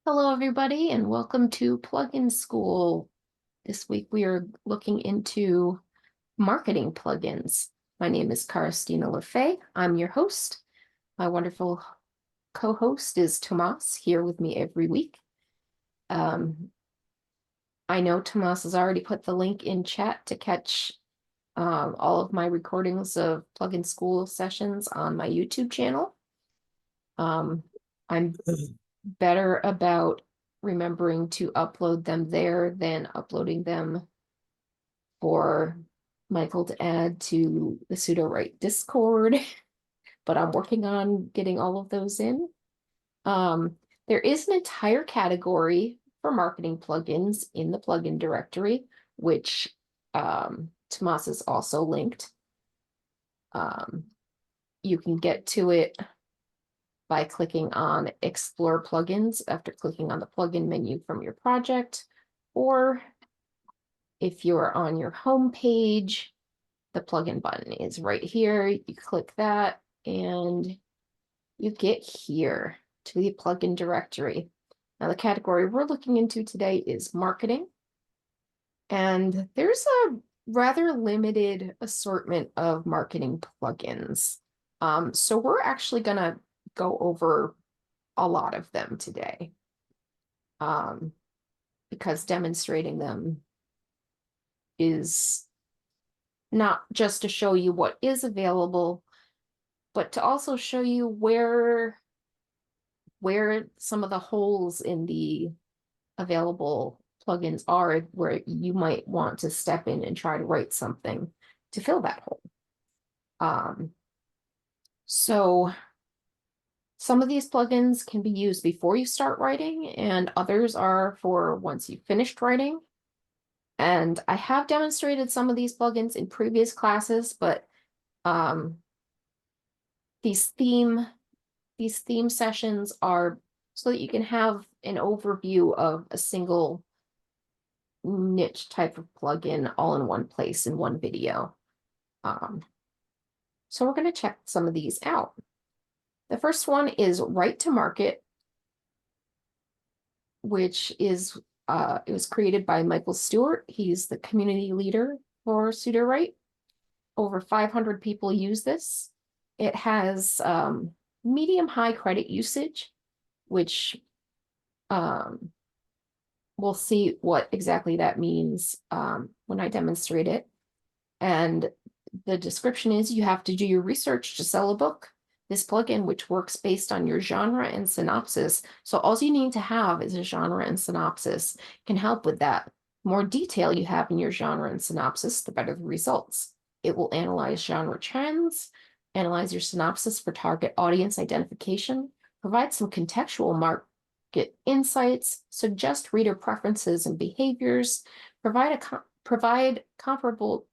Hello, everybody, and welcome to Plugin School. This week we are looking into marketing plugins. My name is Karistina Lafae. I'm your host. My wonderful co-host is Tomas, here with me every week. I know Tomas has already put the link in chat to catch all of my recordings of Plugin School sessions on my YouTube channel. I'm better about remembering to upload them there than uploading them for Michael to add to the Sudowrite Discord, but I'm working on getting all of those in. There is an entire category for marketing plugins in the plugin directory, which Tomas is also linked. You can get to it by clicking on Explore Plugins after clicking on the plugin menu from your project, or if you're on your home page, the plugin button is right here. You click that and you get here to the plugin directory. Now, the category we're looking into today is marketing, and there's a rather limited assortment of marketing plugins. So we're actually going to go over a lot of them today, because demonstrating them is not just to show you what is available, but to also show you where some of the holes in the available plugins are, where you might want to step in and try to write something to fill that hole. So some of these plugins can be used before you start writing, and others are for once you've finished writing. And I have demonstrated some of these plugins in previous classes, but these theme sessions are so that you can have an overview of a single niche type of plugin all in one place in one video. So we're going to check some of these out. The first one is Write to Market, which is it was created by Michael Stewart. He's the community leader for Sudowrite. Over 500 people use this. It has medium-high credit usage, which we'll see what exactly that means when I demonstrate it. And the description is you have to do your research to sell a book. This plugin, which works based on your genre and synopsis, so all you need to have is a genre and synopsis, can help with that. The more detail you have in your genre and synopsis, the better the results. It will analyze genre trends, analyze your synopsis for target audience identification, provide some contextual market insights, suggest reader preferences and behaviors, provide comparable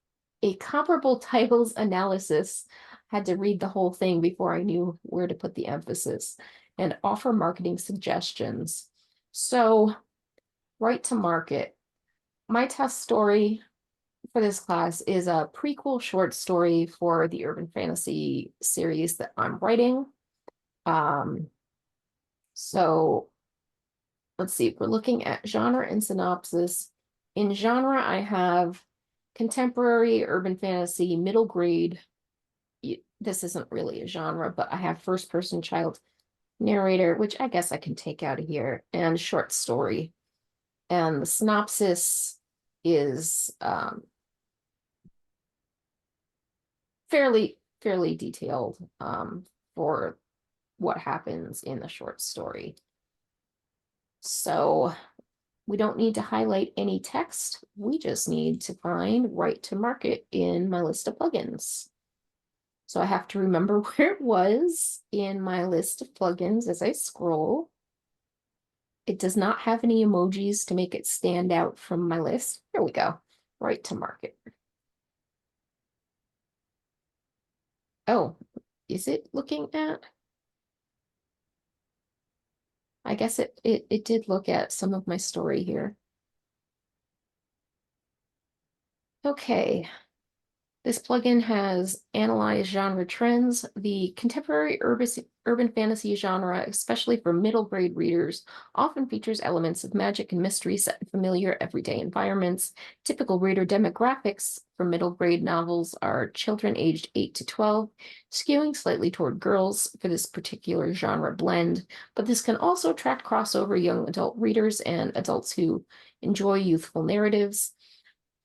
titles analysis. Had to read the whole thing before I knew where to put the emphasis, and offer marketing suggestions. So, Write to Market. My test story for this class is a prequel short story for the urban fantasy series that I'm writing. So let's see, we're looking at genre and synopsis. In genre, I have contemporary, urban fantasy, middle grade. This isn't really a genre, but I have first-person child narrator, which I guess I can take out of here, and short story. And the synopsis is fairly detailed for what happens in the short story. So we don't need to highlight any text. We just need to find Write to Market in my list of plugins. So I have to remember where it was in my list of plugins as I scroll. It does not have any emojis to make it stand out from my list. Here we go. Write to Market. Oh, is it looking at? I guess it did look at some of my story here. Okay. This plugin has analyzed genre trends. The contemporary urban fantasy genre, especially for middle grade readers, often features elements of magic and mystery set in familiar everyday environments. Typical reader demographics for middle grade novels are children aged 8 to 12, skewing slightly toward girls for this particular genre blend, but this can also attract crossover young adult readers and adults who enjoy youthful narratives.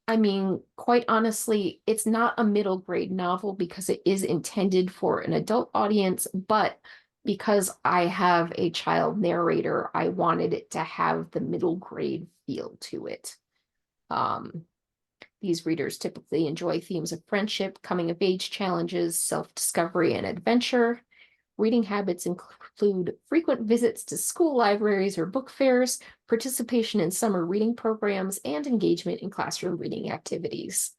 I mean, quite honestly, it's not a middle grade novel because it is intended for an adult audience, but because I have a child narrator, I wanted it to have the middle grade feel to it. Um, these readers typically enjoy themes of friendship, coming of age challenges, self-discovery, and adventure. Reading habits include frequent visits to school libraries or book fairs, participation in summer reading programs, and engagement in classroom reading activities.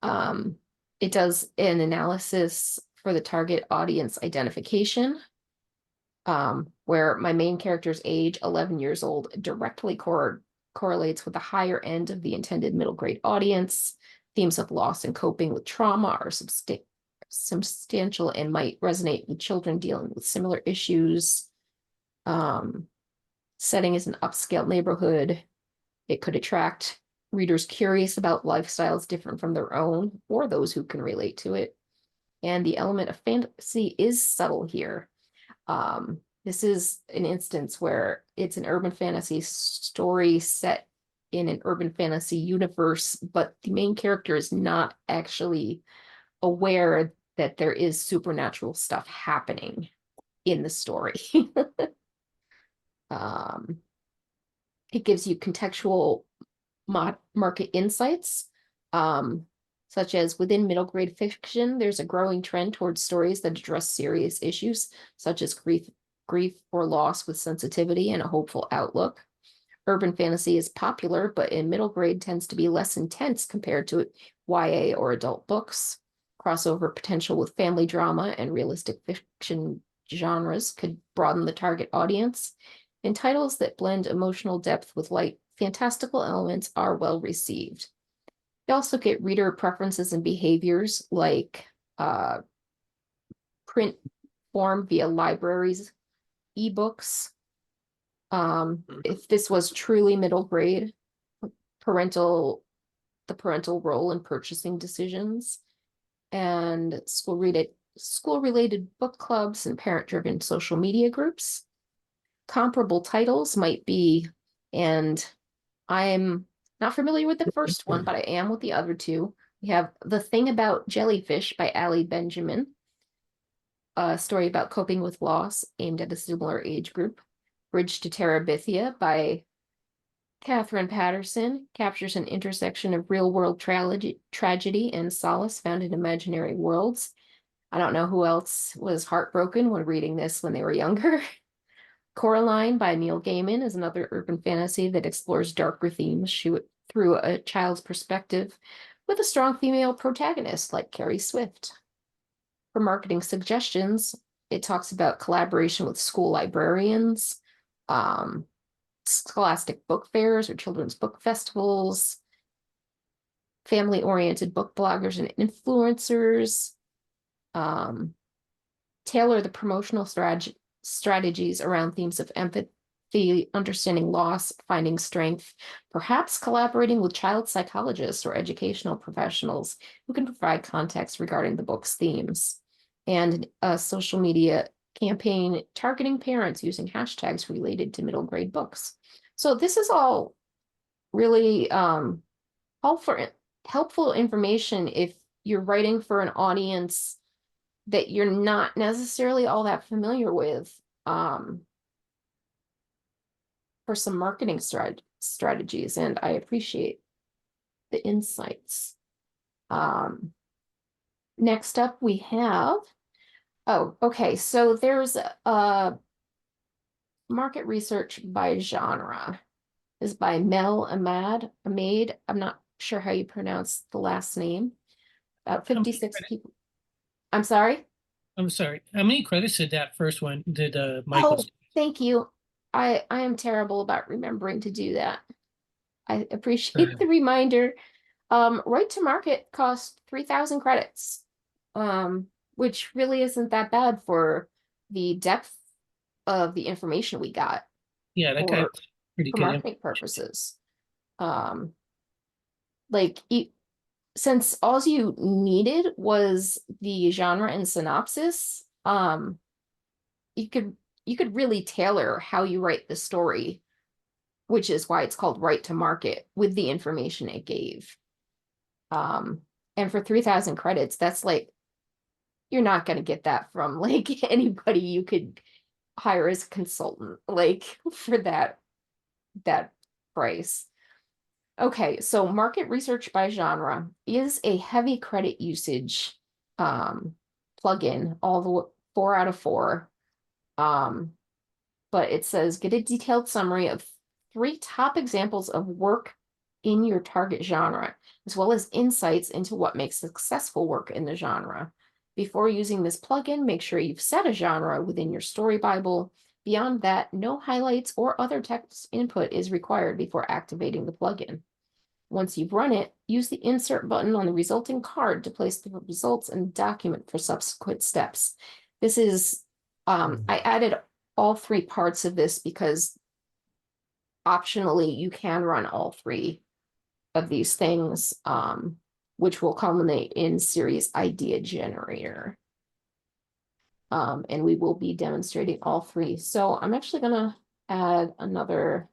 It does an analysis for the target audience identification, where my main character's age, 11 years old, directly correlates with the higher end of the intended middle grade audience. Themes of loss and coping with trauma are substantial and might resonate with children dealing with similar issues. Setting is an upscale neighborhood. It could attract readers curious about lifestyles different from their own or those who can relate to it. And the element of fantasy is subtle here. This is an instance where it's an urban fantasy story set in an urban fantasy universe, but the main character is not actually aware that there is supernatural stuff happening in the story. It gives you contextual market insights, such as within middle grade fiction, there's a growing trend towards stories that address serious issues, such as grief or loss with sensitivity and a hopeful outlook. Urban fantasy is popular, but in middle grade tends to be less intense compared to YA or adult books. Crossover potential with family drama and realistic fiction genres could broaden the target audience. And titles that blend emotional depth with light fantastical elements are well received. You also get reader preferences and behaviors like print form via libraries, ebooks. If this was truly middle grade, the parental role in purchasing decisions, and school-related book clubs and parent-driven social media groups. Comparable titles might be, and I'm not familiar with the first one, but I am with the other two. We have The Thing About Jellyfish by Ali Benjamin, a story about coping with loss aimed at a similar age group. Bridge to Terabithia by Catherine Patterson captures an intersection of real-world tragedy and solace found in imaginary worlds. I don't know who else was heartbroken when reading this when they were younger. Coraline by Neil Gaiman is another urban fantasy that explores darker themes through a child's perspective with a strong female protagonist like Carrie Swift. For marketing suggestions, it talks about collaboration with school librarians, scholastic book fairs or children's book festivals, family-oriented book bloggers and influencers, tailor the promotional strategies around themes of empathy, understanding loss, finding strength, perhaps collaborating with child psychologists or educational professionals who can provide context regarding the book's themes, and a social media campaign targeting parents using hashtags related to middle grade books. So this is all really helpful information if you're writing for an audience that you're not necessarily all that familiar with, for some marketing strategies, and I appreciate the insights. Next up we have, so there's a market research by genre. This is by Mel Ahmad. I'm not sure how you pronounce the last name. About 56 people. I'm sorry? I'm sorry. How many credits did that first one did Michael? Oh, thank you. I am terrible about remembering to do that. I appreciate the reminder. Right to market cost 3,000 credits, which really isn't that bad for the depth of the information we got Yeah, that for guy's pretty for good. marketing purposes. Um, like since all you needed was the genre and synopsis, you could really tailor how you write the story, which is why it's called right to market with the information it gave. And for 3,000 credits, that's like, you're not going to get that from like anybody you could hire as a consultant, like for that price. Okay, so market research by genre is a heavy credit usage plugin, all the 4 out of 4. But it says get a detailed summary of 3 top examples of work in your target genre, as well as insights into what makes successful work in the genre. Before using this plugin, make sure you've set a genre within your story Bible. Beyond that, no highlights or other text input is required before activating the plugin. Once you've run it, use the insert button on the resulting card to place the results in the document for subsequent steps. This is, I added all 3 parts of this because optionally you can run all 3 of these things, which will culminate in series idea generator. And we will be demonstrating all 3. So I'm actually gonna add another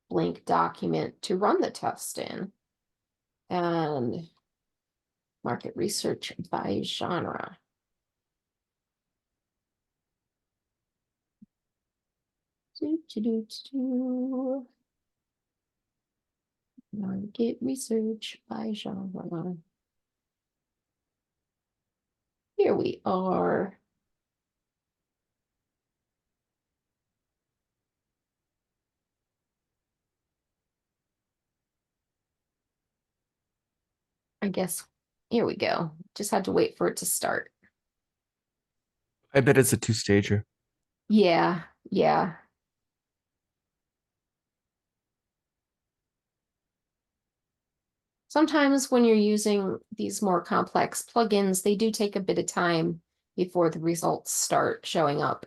blank document to run the test in. And market research by genre. Market research by genre. Here we are. I guess, here we go. Just had to wait for it to start. I bet it's a 2-stager. Yeah, yeah. Sometimes when you're using these more complex plugins, they do take a bit of time before the results start showing up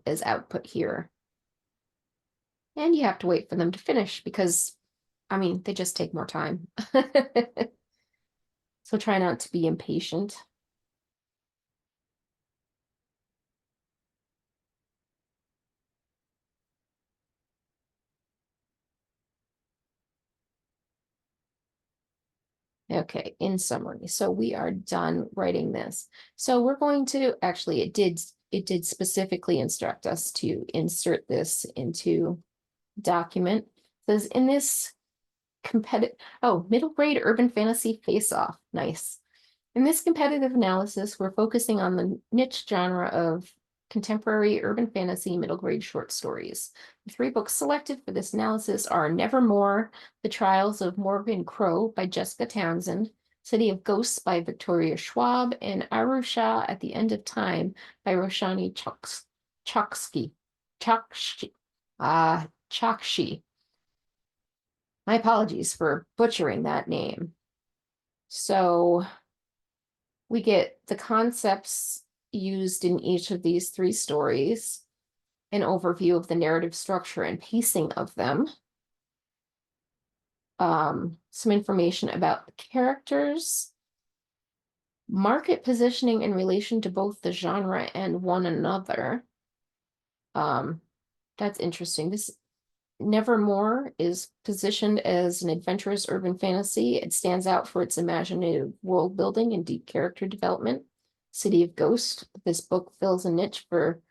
as output here. And you have to wait for them to finish because, I mean, they just take more time. So try not to be impatient. Okay, in summary, so we are done writing this. So we're going to, actually, it did specifically instruct us to insert this into document. It says in this middle grade urban fantasy face-off, nice. In this competitive analysis, we're focusing on the niche genre of contemporary urban fantasy middle grade short stories. The 3 books selected for this analysis are Nevermore, The Trials of Morgan Crow by Jessica Townsend, City of Ghosts by Victoria Schwab, and Arusha at the End of Time by Roshani Chakshi. My apologies for butchering that name. So we get the concepts used in each of these 3 stories, an overview of the narrative structure and pacing of them, some information about the characters, market positioning in relation to both the genre and one another. That's interesting. This Nevermore is positioned as an adventurous urban fantasy. It stands out for its imaginative world building and deep character development. City of Ghosts. This book fills a niche for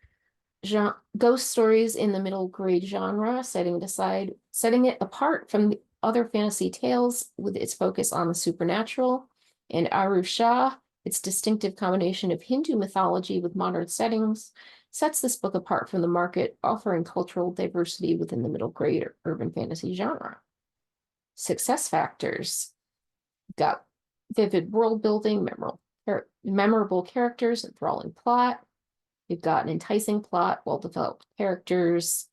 ghost stories in the middle grade genre, setting it apart from the other fantasy tales with its focus on the supernatural. And Arusha, its distinctive combination of Hindu mythology with modern settings, sets this book apart from the market, offering cultural diversity within the middle grade urban fantasy genre. Success factors. Got vivid world building, memorable characters, enthralling plot. You've got an enticing plot, well-developed characters,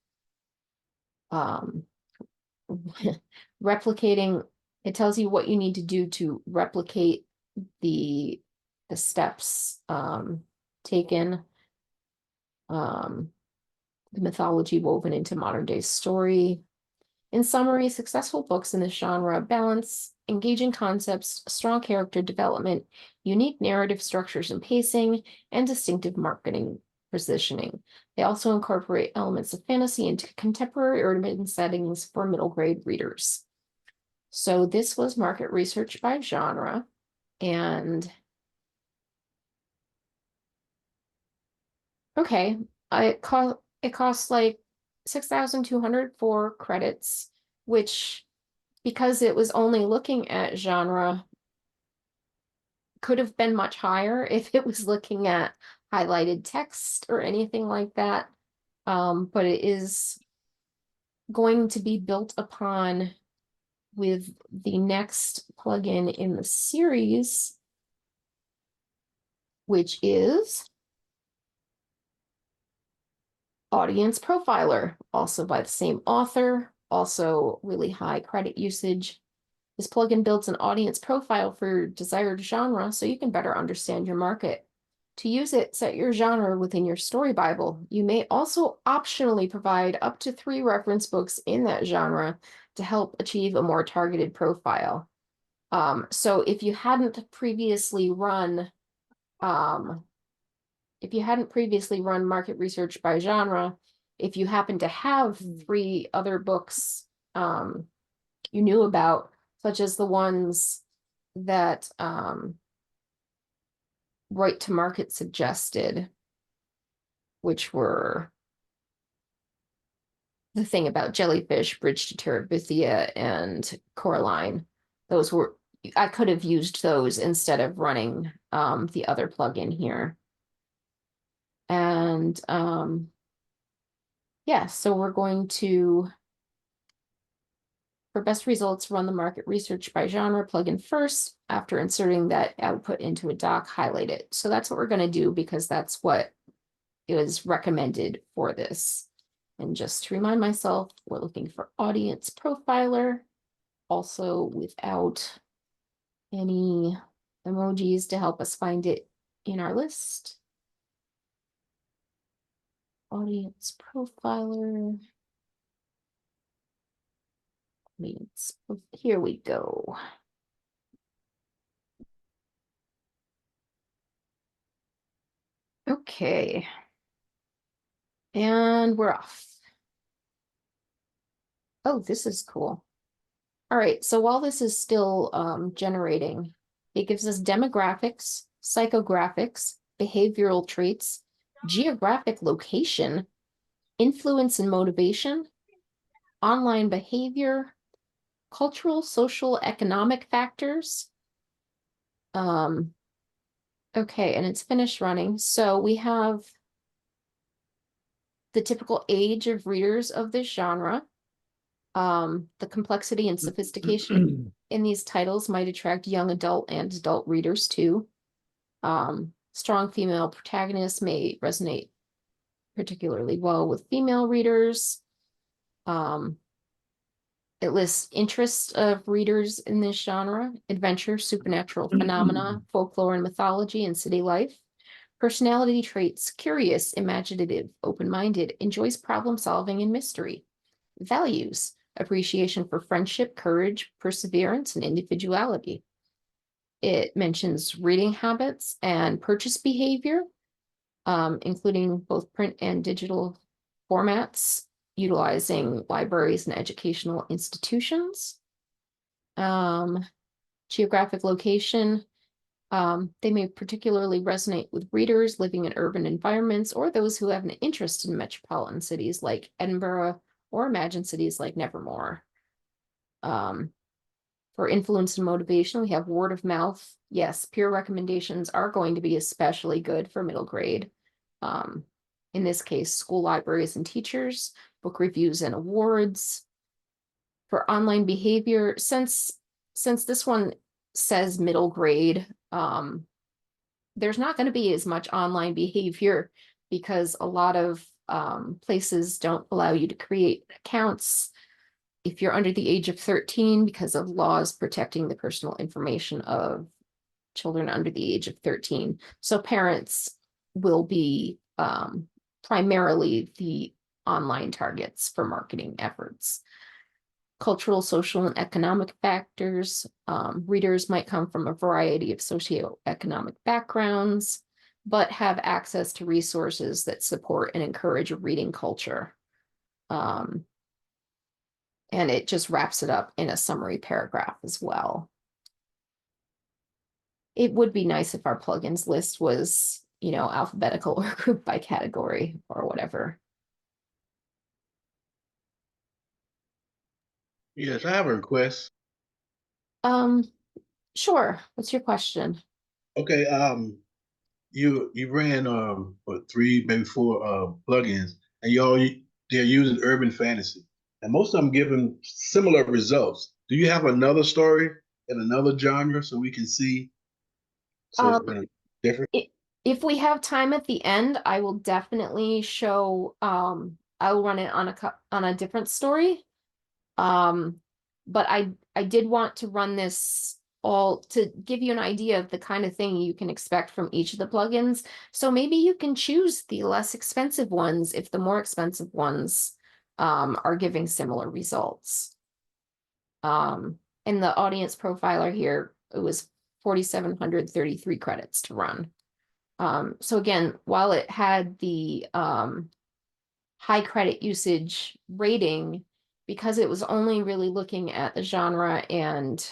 replicating It tells you what you need to do to replicate the steps taken, the mythology woven into modern day story. In summary, successful books in this genre balance engaging concepts, strong character development, unique narrative structures and pacing, and distinctive marketing positioning. They also incorporate elements of fantasy into contemporary urban settings for middle grade readers. So this was market research by genre, and okay, it costs like 6,200 for credits, which, because it was only looking at genre, could have been much higher if it was looking at highlighted text or anything like that. But it is going to be built upon with the next plugin in the series, which is Audience Profiler, also by the same author, also really high credit usage. This plugin builds an audience profile for your desired genre so you can better understand your market. To use it, set your genre within your story Bible. You may also optionally provide up to 3 reference books in that genre to help achieve a more targeted profile. So if you hadn't previously run market research by genre, if you happen to have 3 other books you knew about, such as the ones that Right to Market suggested, which were The Thing About Jellyfish, Bridge to Terabithia, and Coraline. I could have used those instead of running the other plugin here. And yeah, so we're going to, for best results, run the market research by genre plugin first. After inserting that output into a doc, highlight it. So that's what we're going to do, because that's what is recommended for this. And just to remind myself, we're looking for Audience Profiler, also without any emojis to help us find it in our list. Audience Profiler. Here we go. Okay. And we're off. Oh, this is cool. All right, so while this is still generating, it gives us demographics, psychographics, behavioral traits, geographic location, influence and motivation, online behavior, cultural, social, economic factors. Okay, and it's finished running. So we have the typical age of readers of this genre. The complexity and sophistication in these titles might attract young adult and adult readers too. Strong female protagonists may resonate particularly well with female readers. It lists interests of readers in this genre: adventure, supernatural phenomena, folklore and mythology, and city life. Personality traits: curious, imaginative, open-minded, enjoys problem solving and mystery. Values: appreciation for friendship, courage, perseverance, and individuality. It mentions reading habits and purchase behavior, including both print and digital formats, utilizing libraries and educational institutions. Geographic location: they may particularly resonate with readers living in urban environments or those who have an interest in metropolitan cities like Edinburgh or imagined cities like Nevermore. For influence and motivation, we have word of mouth. Yes, peer recommendations are going to be especially good for middle grade. In this case, school libraries and teachers, book reviews and awards. For online behavior, since this one says middle grade, there's not going to be as much online behavior because a lot of places don't allow you to create accounts if you're under the age of 13, because of laws protecting the personal information of children under the age of 13. So parents will be primarily the online targets for marketing efforts. Cultural, social, and economic factors. Readers might come from a variety of socioeconomic backgrounds, but have access to resources that support and encourage a reading culture. And it just wraps it up in a summary paragraph as well. It would be nice if our plugins list was, you know, alphabetical or grouped by category or whatever. Yes, I have a request. Sure. What's your question? Okay, you ran what, 3, maybe 4 plugins, and they're using urban fantasy, and most of them giving similar results. Do you have another story in another genre so we can see different? If we have time at the end, I will definitely show, I will run it on a different story. But I did want to run this all to give you an idea of the kind of thing you can expect from each of the plugins. So maybe you can choose the less expensive ones if the more expensive ones are giving similar results. And the audience profiler here, it was 4,733 credits to run. So again, while it had the high credit usage rating, because it was only really looking at the genre and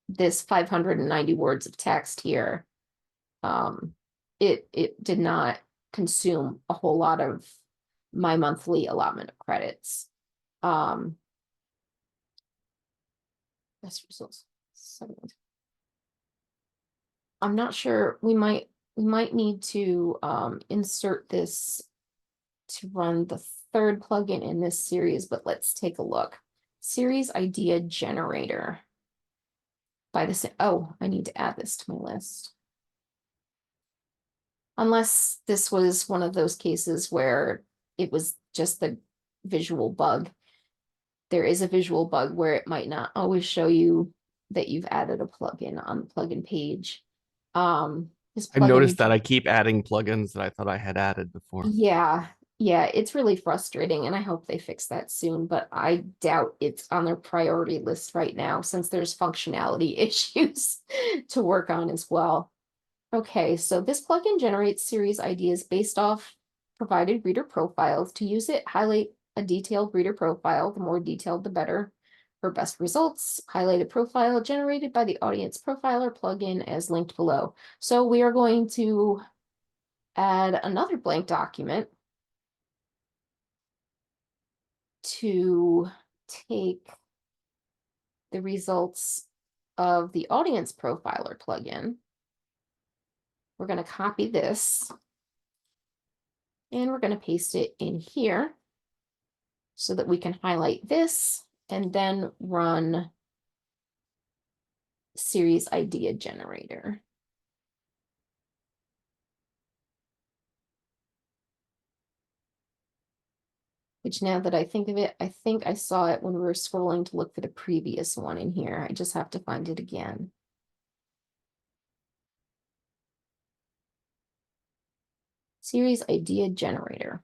this 590 words of text here, it did not consume a whole lot of my monthly allotment of credits. Best results. I'm not sure. We might need to insert this to run the third plugin in this series, but let's take a look. Series idea generator. By the same, oh, I need to add this to my list. Unless this was one of those cases where it was just the visual bug. There is a visual bug where it might not always show you that you've added a plugin on the plugin page. This I plugin, noticed that I keep adding plugins that I thought I had added before. yeah, it's really frustrating, and I hope they fix that soon, but I doubt it's on their priority list right now since there's functionality issues to work on as well. Okay, so this plugin generates series ideas based off provided reader profiles. To use it, highlight a detailed reader profile. The more detailed, the better. For best results, highlight a profile generated by the audience profiler plugin as linked below. So we are going to add another blank document to take the results of the audience profiler plugin. We're going to copy this and we're going to paste it in here so that we can highlight this and then run series idea generator. Which, now that I think of it, I think I saw it when we were scrolling to look for the previous one in here. I just have to find it again. Series idea generator.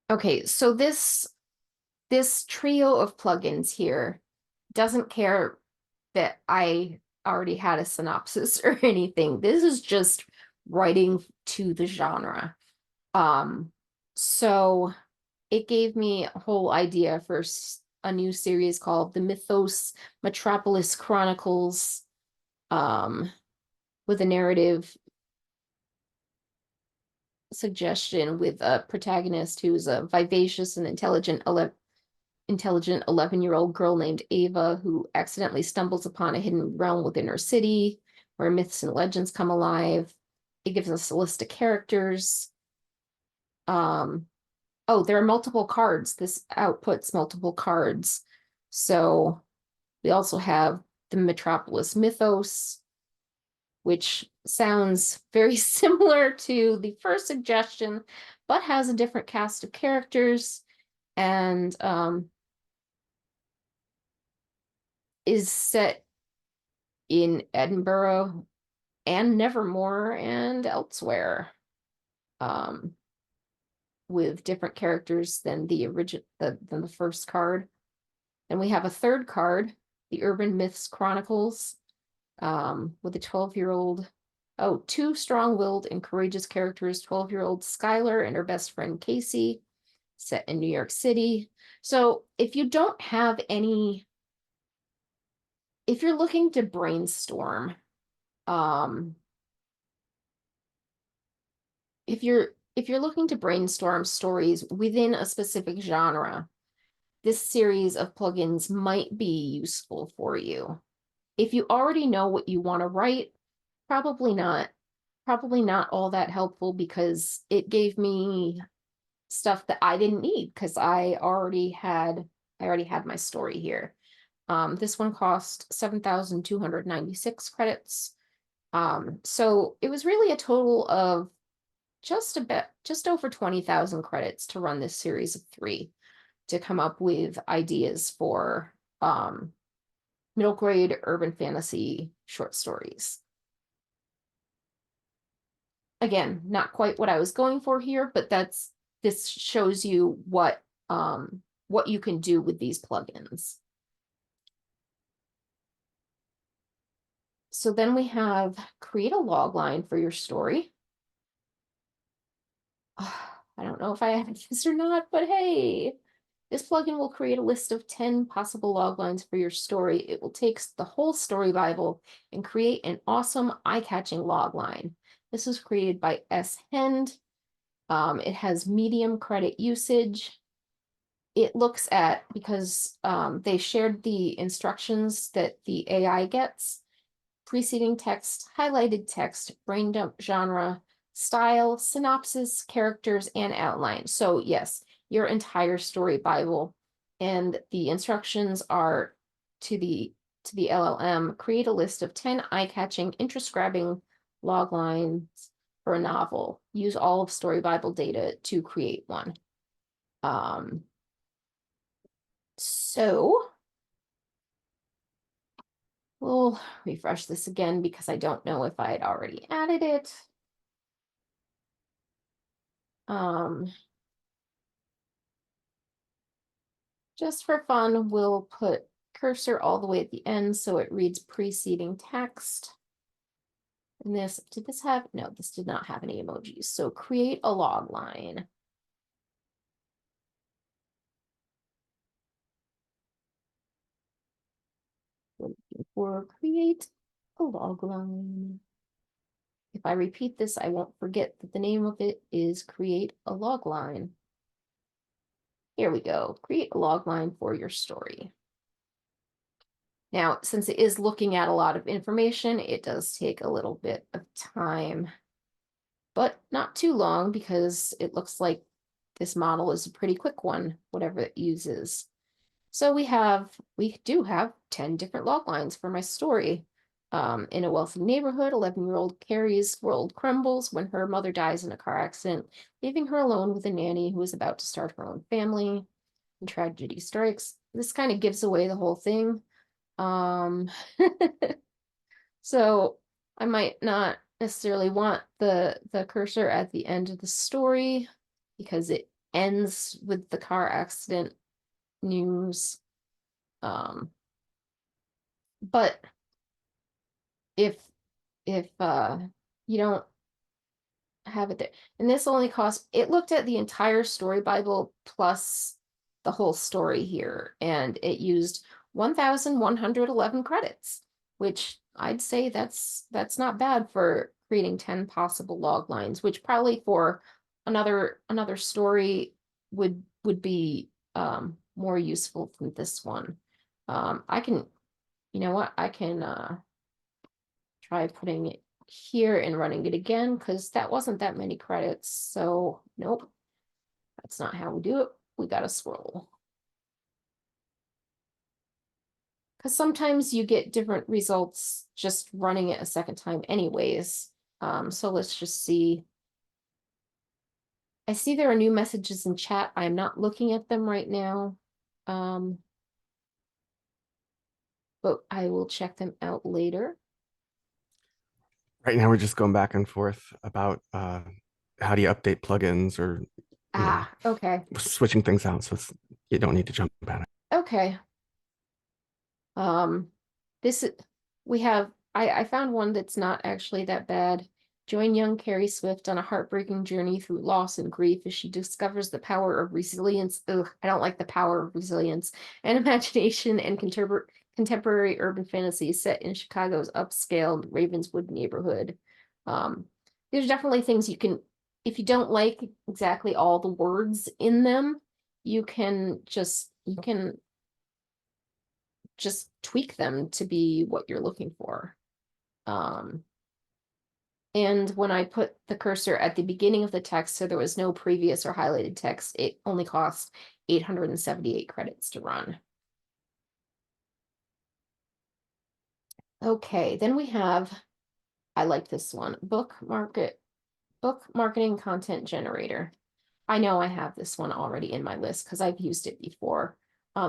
Okay, so this trio of plugins here doesn't care that I already had a synopsis or anything. This is just writing to the genre. So it gave me a whole idea for a new series called The Mythos Metropolis Chronicles, with a narrative suggestion with a protagonist who's a vivacious and intelligent 11-year-old girl named Ava who accidentally stumbles upon a hidden realm within her city where myths and legends come alive. It gives us a list of characters. Oh, there are multiple cards. This outputs multiple cards. So we also have the Metropolis mythos, which sounds very similar to the first suggestion, but has a different cast of characters and is set in Edinburgh and Nevermore and elsewhere, with different characters than the original than the first card. And we have a third card, the Urban Myths Chronicles, with a 12-year-old, two strong-willed and courageous characters, 12-year-old Skylar and her best friend Casey, set in New York City. So if you don't have any, if you're looking to brainstorm, if you're looking to brainstorm stories within a specific genre, this series of plugins might be useful for you. If you already know what you want to write, probably not all that helpful, because it gave me stuff that I didn't need because I already had my story here. This one cost 7,296 credits. So it was really a total of just over 20,000 credits to run this series of 3 to come up with ideas for middle grade urban fantasy short stories. Again, not quite what I was going for here, but this shows you what you can do with these plugins. So then we have create a logline for your story. I don't know if I added this or not, but hey, this plugin will create a list of 10 possible loglines for your story. It will take the whole story Bible and create an awesome, eye-catching logline. This was created by S. Hend. It has medium credit usage. It looks at, because they shared the instructions that the AI gets, preceding text, highlighted text, brain dump genre, style, synopsis, characters, and outline. So yes, your entire story Bible, and the instructions are to the LLM, create a list of 10 eye-catching, interest-grabbing log lines for a novel. Use all of Story Bible data to create one. So we'll refresh this again because I don't know if I had already added it. Just for fun, we'll put cursor all the way at the end so it reads preceding text. And this, did this have, no, this did not have any emojis. So create a log line. Looking for create a log line. If I repeat this, I won't forget that the name of it is create a log line. Here we go. Create a log line for your story. Now, since it is looking at a lot of information, it does take a little bit of time, but not too long, because it looks like this model is a pretty quick one, whatever it uses. So we do have 10 different log lines for my story. In a wealthy neighborhood, 11-year-old Carrie's world crumbles when her mother dies in a car accident, leaving her alone with a nanny who is about to start her own family. And tragedy strikes. This kind of gives away the whole thing. So I might not necessarily want the cursor at the end of the story, because it ends with the car accident news. But if you don't have it there, and this only costs, it looked at the entire story Bible plus the whole story here, and it used 1,111 credits, which I'd say that's not bad for creating 10 possible log lines, which probably for another story would be more useful than this one. I can, you know what, I can try putting it here and running it again, because that wasn't that many credits. So nope, that's not how we do it. We gotta scroll, because sometimes you get different results just running it a second time anyways. So let's just see. I see there are new messages in chat. I'm not looking at them right now. But I will check them out later. Right now, we're just going back and forth about how do you update plugins or Okay. switching things out. So you don't need to jump at it. Okay. This is, we have, I found one that's not actually that bad. Join young Carrie Swift on a heartbreaking journey through loss and grief as she discovers the power of resilience. Ugh, I don't like the power of resilience and imagination and contemporary urban fantasy set in Chicago's upscale Ravenswood neighborhood. There's definitely things you can, if you don't like exactly all the words in them, you can just tweak them to be what you're looking for. And when I put the cursor at the beginning of the text, so there was no previous or highlighted text, it only cost 878 credits to run. Okay, then we have, I like this one, book marketing content generator. I know I have this one already in my list because I've used it before.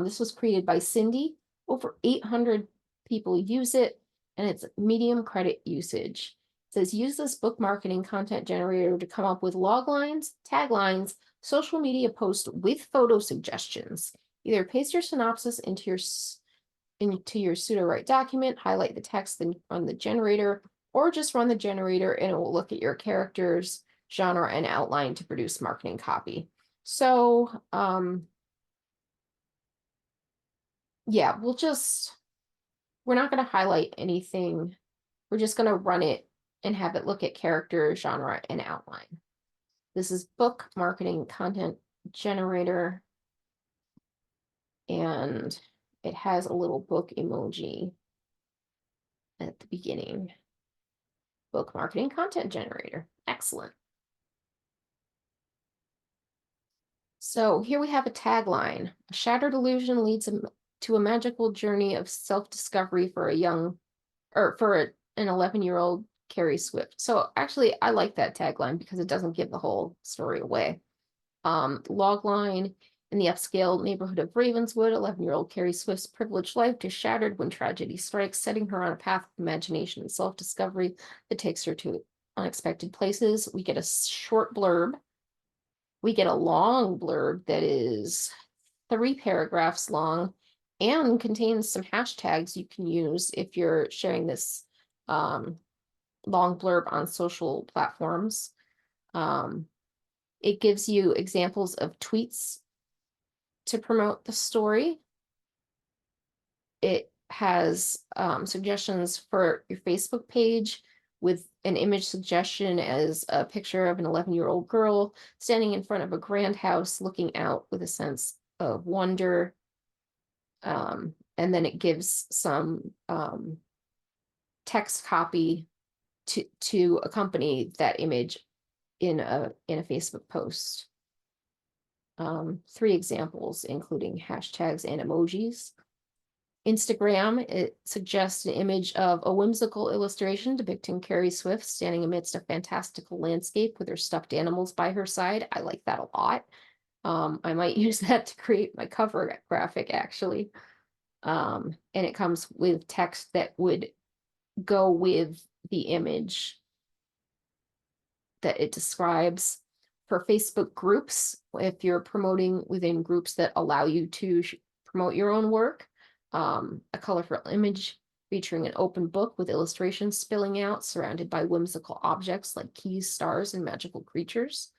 This was created by Cindy. Over 800 people use it, and it's medium credit usage. It says use this book marketing content generator to come up with log lines, taglines, social media posts with photo suggestions. Either paste your synopsis into your Sudowrite document, highlight the text, then run the generator, or just run the generator and it will look at your characters, genre, and outline to produce marketing copy. So, yeah, we're not going to highlight anything. We're just going to run it and have it look at character, genre, and outline. This is book marketing content generator. And it has a little book emoji at the beginning. Book marketing content generator. Excellent. So here we have a tagline. A shattered illusion leads to a magical journey of self-discovery for an 11-year-old Carrie Swift. So actually, I like that tagline because it doesn't give the whole story away. Logline. In the upscale neighborhood of Ravenswood, 11-year-old Carrie Swift's privileged life is shattered when tragedy strikes, setting her on a path of imagination and self-discovery that takes her to unexpected places. We get a short blurb. We get a long blurb that is 3 paragraphs long and contains some hashtags you can use if you're sharing this long blurb on social platforms. It gives you examples of tweets to promote the story. It has suggestions for your Facebook page with an image suggestion as a picture of an 11-year-old girl standing in front of a grand house looking out with a sense of wonder. And then it gives some text copy to accompany that image in a Facebook post. 3 examples, including hashtags and emojis. Instagram, it suggests an image of a whimsical illustration depicting Carrie Swift standing amidst a fantastical landscape with her stuffed animals by her side. I like that a lot. I might use that to create my cover graphic, actually. And it comes with text that would go with the image that it describes. For Facebook groups, if you're promoting within groups that allow you to promote your own work, a colorful image featuring an open book with illustrations spilling out, surrounded by whimsical objects like keys, stars, and magical creatures.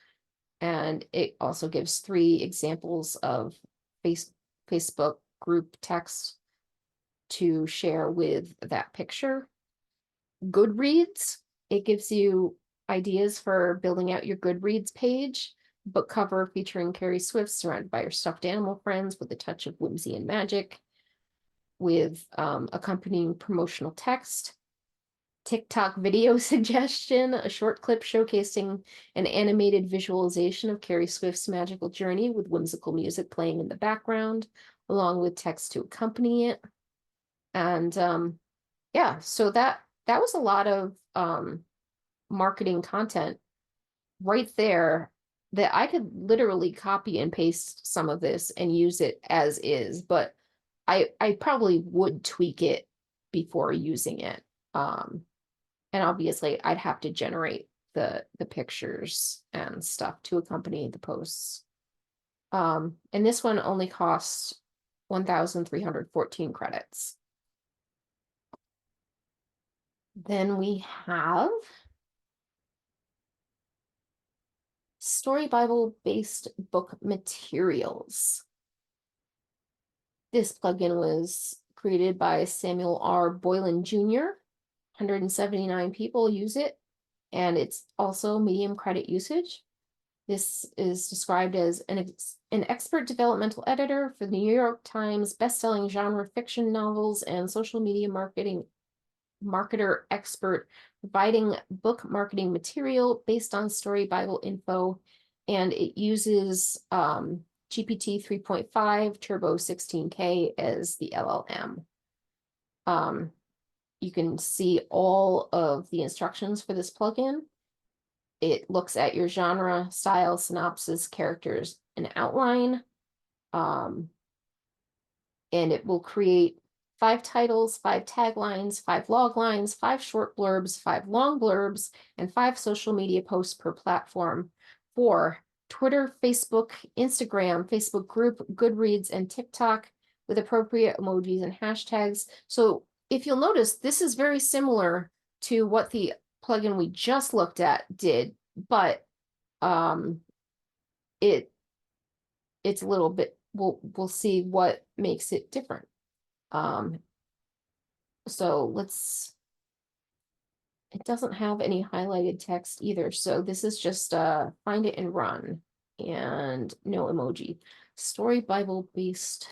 And it also gives 3 examples of Facebook group text to share with that picture. Goodreads, it gives you ideas for building out your Goodreads page. Book cover featuring Carrie Swift surrounded by her stuffed animal friends with a touch of whimsy and magic, with accompanying promotional text. TikTok video suggestion, a short clip showcasing an animated visualization of Carrie Swift's magical journey with whimsical music playing in the background, along with text to accompany it. And yeah, so that was a lot of marketing content right there that I could literally copy and paste some of this and use it as is, but I probably would tweak it before using it. And obviously I'd have to generate the pictures and stuff to accompany the posts. And this one only costs 1,314 credits. Then we have Story Bible based book materials. This plugin was created by Samuel R. Boylan Jr. 179 people use it, and it's also medium credit usage. This is described as an expert developmental editor for the New York Times bestselling genre fiction novels and social media marketer expert, providing book marketing material based on Story Bible info, and it uses GPT 3.5 Turbo 16K as the LLM. You can see all of the instructions for this plugin. It looks at your genre, style, synopsis, characters, and outline. And it will create 5 titles, 5 taglines, 5 log lines, 5 short blurbs, 5 long blurbs, and 5 social media posts per platform for Twitter, Facebook, Instagram, Facebook group, Goodreads, and TikTok with appropriate emojis and hashtags. So if you'll notice, this is very similar to what the plugin we just looked at did, but it's a little bit, we'll see what makes it different. So it doesn't have any highlighted text either. So this is just find it and run, and no emoji. Story Bible based.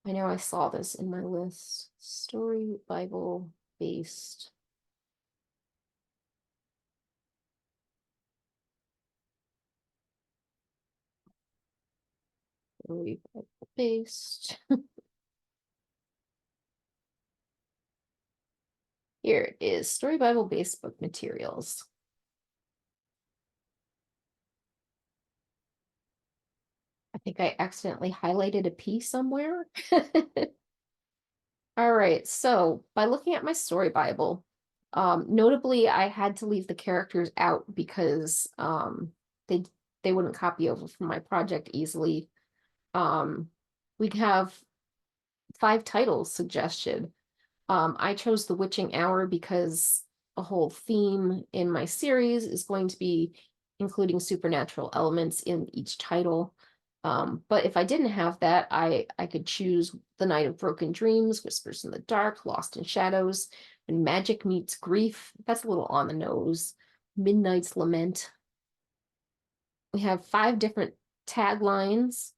I know I saw this in my list. Story Bible based. Story Bible based. Here it is, Story Bible based book materials. I think I accidentally highlighted a P somewhere. All right, so by looking at my Story Bible, notably I had to leave the characters out because they wouldn't copy over from my project easily. We'd have 5 titles suggested. I chose The Witching Hour because a whole theme in my series is going to be including supernatural elements in each title. But if I didn't have that, I could choose The Night of Broken Dreams, Whispers in the Dark, Lost in Shadows, and Magic Meets Grief. That's a little on the nose. Midnight's Lament. We have 5 different taglines,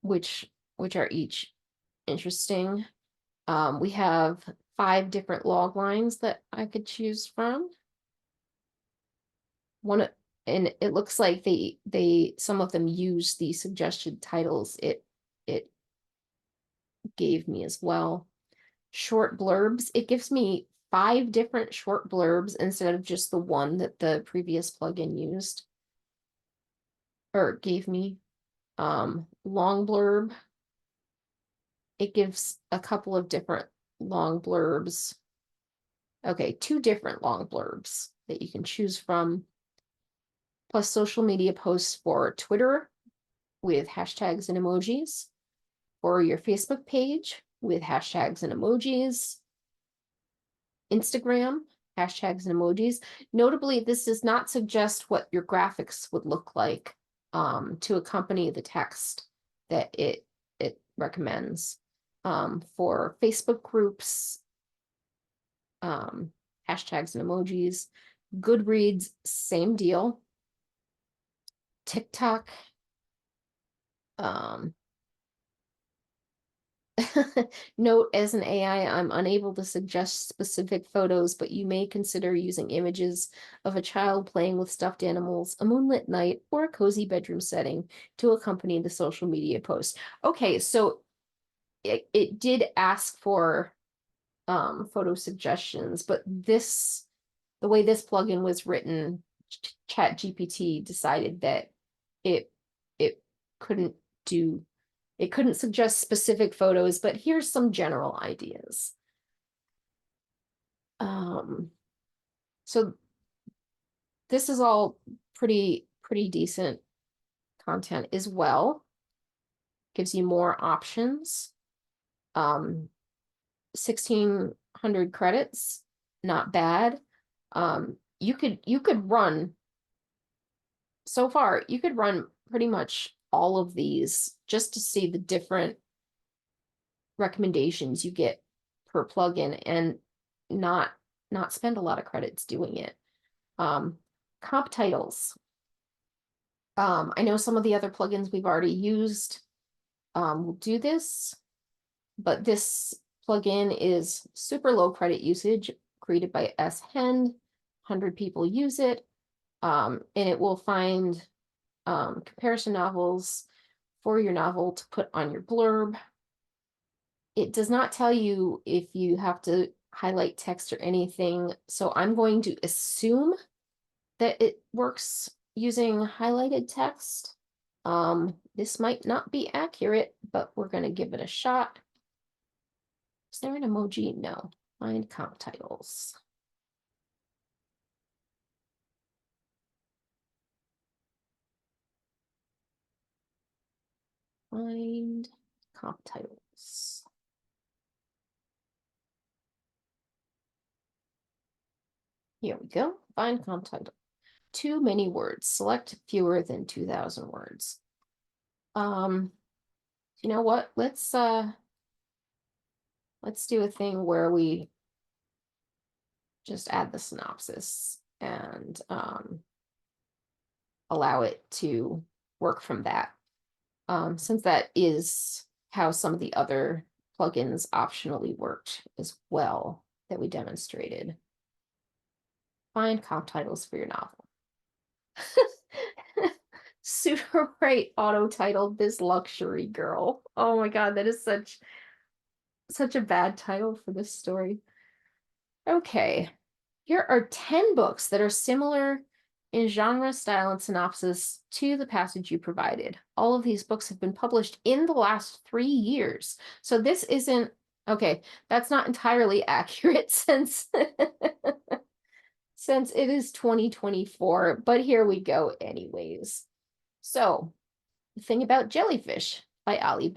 which are each interesting. We have 5 different log lines that I could choose from. And it looks like some of them use the suggested titles it gave me as well. Short blurbs. It gives me 5 different short blurbs instead of just the one that the previous plugin used or gave me. Long blurb. It gives a couple of different long blurbs. Okay, 2 different long blurbs that you can choose from, plus social media posts for Twitter with hashtags and emojis, or your Facebook page with hashtags and emojis, Instagram, hashtags and emojis. Notably, this does not suggest what your graphics would look like to accompany the text that it recommends. For Facebook groups, hashtags and emojis. Goodreads, same deal. TikTok, Note, as an AI, I'm unable to suggest specific photos, but you may consider using images of a child playing with stuffed animals, a moonlit night, or a cozy bedroom setting to accompany the social media post. Okay, so it did ask for photo suggestions, but the way this plugin was written, ChatGPT decided that it couldn't do it couldn't suggest specific photos, but here's some general ideas. So this is all pretty decent content as well. Gives you more options. 1,600 credits, not bad. You could run, so far, you could run pretty much all of these just to see the different recommendations you get per plugin and not spend a lot of credits doing it. Comp titles. I know some of the other plugins we've already used will do this, but this plugin is super low credit usage, created by S. Hend. 100 people use it, and it will find comparison novels for your novel to put on your blurb. It does not tell you if you have to highlight text or anything, so I'm going to assume that it works using highlighted text. This might not be accurate, but we're going to give it a shot. Is there an emoji? No. Find comp titles. Find comp titles. Here we go. Find comp title. Too many words. Select fewer than 2,000 words. You know what? Let's do a thing where we just add the synopsis and allow it to work from that. Since that is how some of the other plugins optionally worked as well that we demonstrated. Find comp titles for your novel. Sudowrite auto-titled This Luxury Girl. Oh my god, that is such a bad title for this story. Okay, here are 10 books that are similar in genre, style, and synopsis to the passage you provided. All of these books have been published in the last 3 years. So this isn't, okay, that's not entirely accurate since since it is 2024, but here we go anyways. So, The Thing About Jellyfish by Ali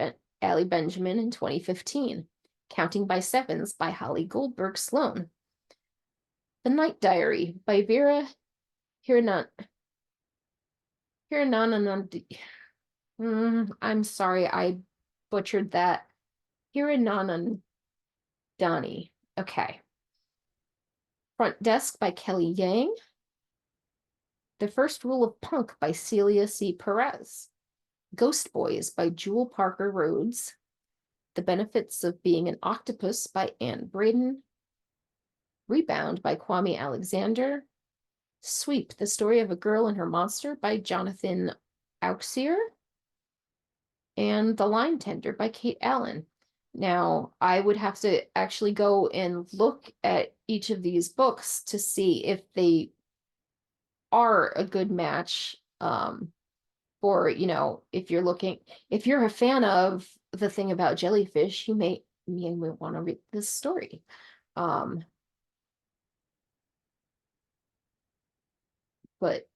Benjamin in 2015. Counting by Sevens by Holly Goldberg Sloan. The Night Diary by Vera Hiranandani. I'm sorry, I butchered that. Hiranandani. Okay. Front Desk by Kelly Yang. The First Rule of Punk by Celia C. Perez. Ghost Boys by Jewel Parker Rhodes. The Benefits of Being an Octopus by Anne Braden. Rebound by Kwame Alexander. Sweep, The Story of a Girl and Her Monster by Jonathan Auxier. And The Line Tender by Kate Allen. Now, I would have to actually go and look at each of these books to see if they are a good match for, if you're a fan of The Thing About Jellyfish, you may want to read this story. But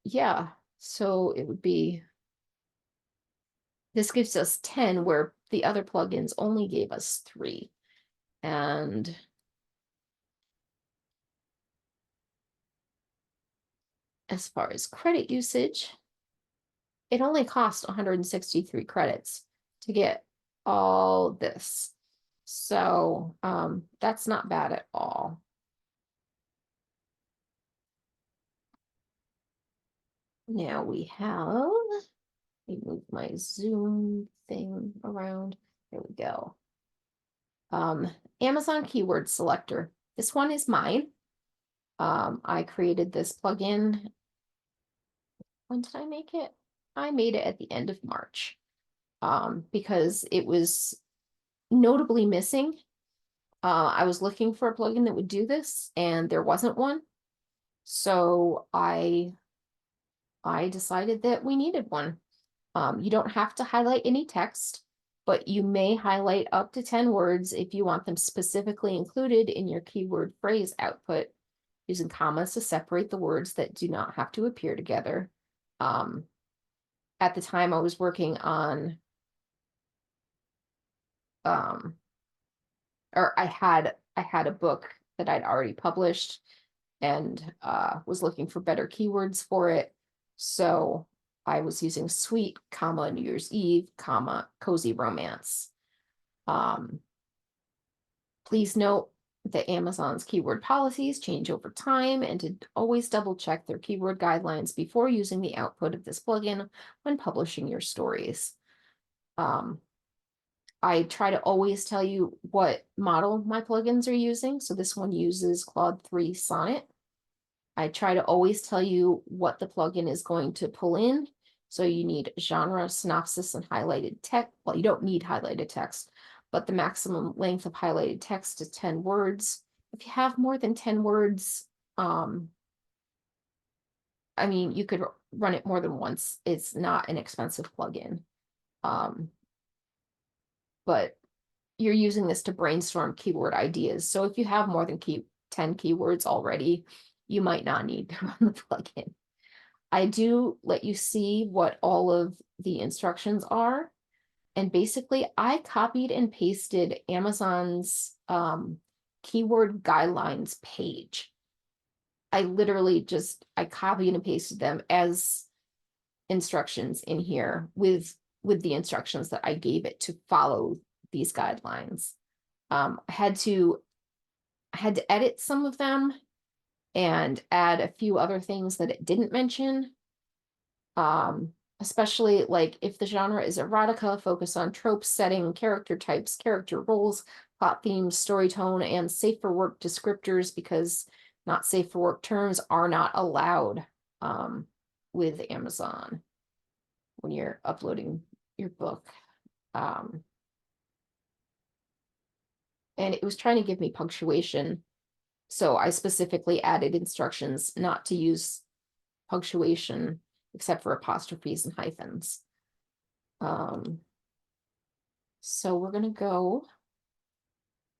yeah, so it would be, this gives us 10 where the other plugins only gave us 3. And as far as credit usage, it only cost 163 credits to get all this. So that's not bad at all. Now we have, let me move my Zoom thing around. There we go. Amazon keyword selector. This one is mine. I created this plugin. When did I make it? I made it at the end of March, because it was notably missing. I was looking for a plugin that would do this, and there wasn't one. So I decided that we needed one. You don't have to highlight any text, but you may highlight up to 10 words if you want them specifically included in your keyword phrase output, using commas to separate the words that do not have to appear together. At the time I was working on, or I had a book that I'd already published and was looking for better keywords for it. So I was using sweet, comma, New Year's Eve, comma, cozy romance. Please note that Amazon's keyword policies change over time, and to always double check their keyword guidelines before using the output of this plugin when publishing your stories. I try to always tell you what model my plugins are using. So this one uses Claude 3 Sonnet. I try to always tell you what the plugin is going to pull in. So you need genre, synopsis, and highlighted text. Well, you don't need highlighted text, but the maximum length of highlighted text is 10 words. If you have more than 10 words, I mean, you could run it more than once. It's not an expensive plugin. But you're using this to brainstorm keyword ideas. So if you have more than 10 keywords already, you might not need to run the plugin. I do let you see what all of the instructions are. And basically, I copied and pasted Amazon's keyword guidelines page. I literally I copied and pasted them as instructions in here with the instructions that I gave it to follow these guidelines. I had to edit some of them and add a few other things that it didn't mention. Especially like if the genre is erotica, focus on tropes, setting, character types, character roles, plot themes, story tone, and safe for work descriptors, because not safe for work terms are not allowed with Amazon when you're uploading your book. And it was trying to give me punctuation. So I specifically added instructions not to use punctuation except for apostrophes and hyphens. So we're going to go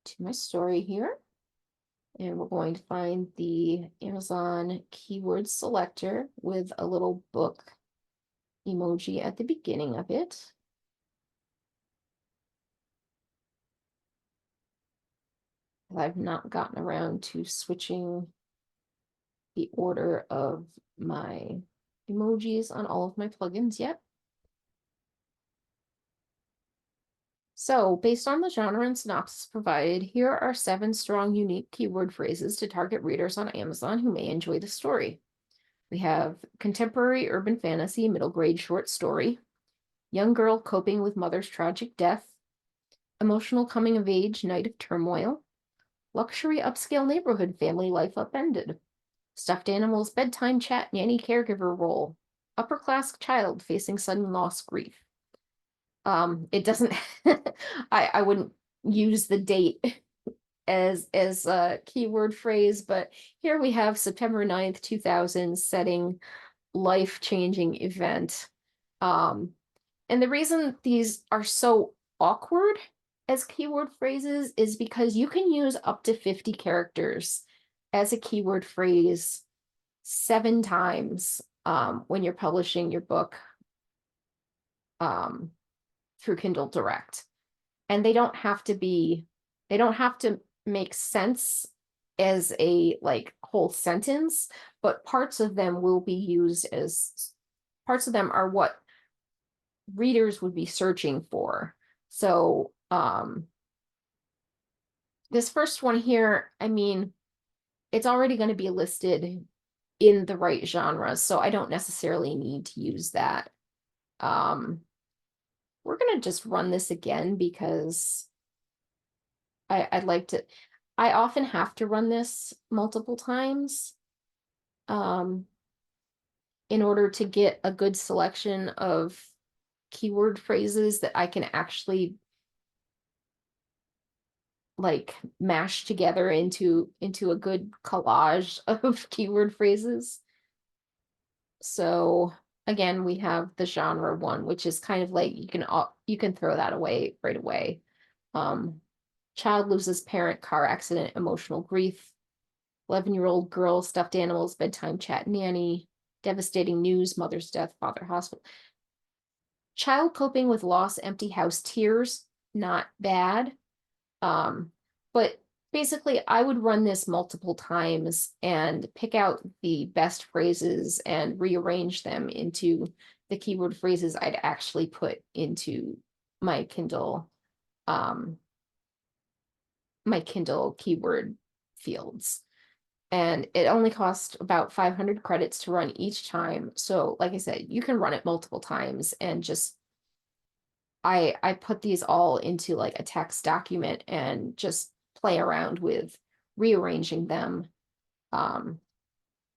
to my story here, and we're going to find the Amazon keyword selector with a little book emoji at the beginning of it. I've not gotten around to switching the order of my emojis on all of my plugins yet. So based on the genre and synopsis provided, here are 7 strong, unique keyword phrases to target readers on Amazon who may enjoy the story. We have contemporary urban fantasy, middle grade short story, young girl coping with mother's tragic death, emotional coming of age, night of turmoil, luxury upscale neighborhood family life upended, stuffed animals bedtime chat nanny caregiver role, upper class child facing sudden loss grief. It doesn't I wouldn't use the date as a keyword phrase, but here we have September 9th, 2000, setting life-changing event. And the reason these are so awkward as keyword phrases is because you can use up to 50 characters as a keyword phrase 7 times when you're publishing your book through Kindle Direct. And they don't have to make sense as a like whole sentence, but parts of them will be used as, parts of them are what readers would be searching for. So this first one here, I mean, it's already going to be listed in the right genre, so I don't necessarily need to use that. We're going to just run this again because I'd like to, I often have to run this multiple times in order to get a good selection of keyword phrases that I can actually like mash together into a good collage of keyword phrases. So again, we have the genre one, which is kind of like you can throw that away right away. Child loses parent, car accident, emotional grief. 11-year-old girl, stuffed animals, bedtime chat, nanny, devastating news, mother's death, father hospital. Child coping with loss, empty house, tears, not bad. But basically I would run this multiple times and pick out the best phrases and rearrange them into the keyword phrases I'd actually put into my Kindle keyword fields. And it only costs about 500 credits to run each time. So like I said, you can run it multiple times and just I put these all into like a text document and just play around with rearranging them.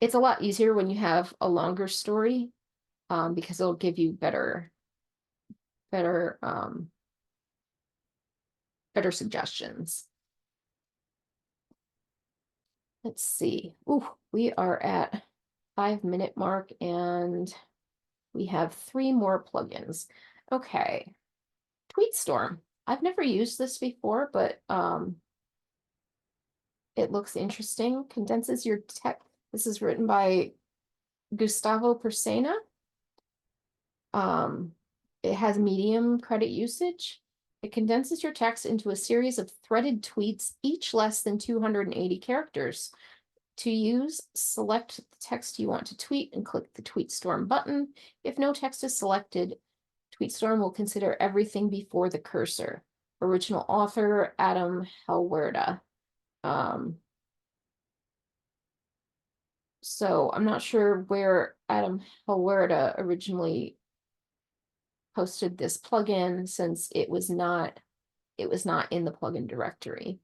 It's a lot easier when you have a longer story because it'll give you better suggestions. Let's see. Ooh, we are at 5-minute mark and we have 3 more plugins. Okay. TweetStorm. I've never used this before, but it looks interesting. Condenses your text. This is written by Gustavo Persena. It has medium credit usage. It condenses your text into a series of threaded tweets, each less than 280 characters. To use, select the text you want to tweet and click the TweetStorm button. If no text is selected, TweetStorm will consider everything before the cursor. Original author, Adam Helwerda. So I'm not sure where Adam Helwerda originally posted this plugin since it was not in the plugin directory.